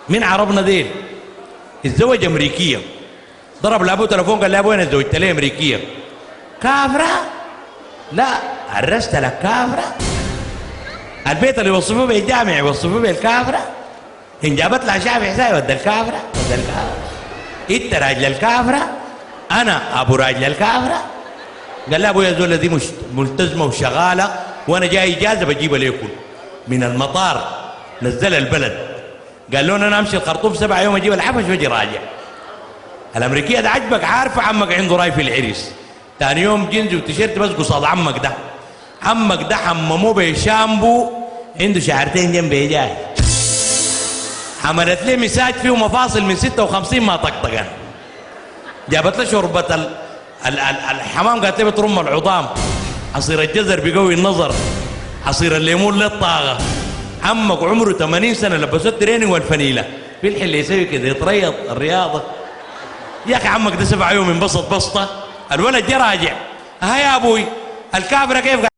من عربنا ديل الزوج امريكيه، ضرب لابوه تليفون قال لابوه انا زوجت لي امريكيه. كافره؟ لا عرست لك كافره؟ البيت اللي يوصفوه بالجامع يوصفوه بالكافره؟ ان جابت لها شافع حسابي ودى الكافره، ودى الكافره. انت راجل الكافره؟ انا ابو راجل الكافره؟ قال لا ابويا زول دي مش ملتزمه وشغاله وانا جاي اجازه بجيبها ليكم من المطار، نزل البلد. قال له انا امشي الخرطوم 7 يوم اجيب الحفش واجي راجع. الامريكيه ده عجبك، عارفه عمك عنده راي في العريس. ثاني يوم جنزي وتيشيرت بس قصاد عمك ده. عمك ده حمموه بشامبو عنده شعرتين جنبه جاي. عملت لي مساج فيه مفاصل من 56 ما طقطقان. جابت له شوربه الحمام قالت لي بترم العظام. عصير الجزر بيقوي النظر. عصير الليمون للطاقه. عمك عمره 80 سنه لبسوه التريننج والفنيله. في اللي يسوي كده يتريض الرياضه. يا اخي عمك ده 7 يوم انبسط بسطه. الولد جه راجع. ها يا ابوي الكافره كيف؟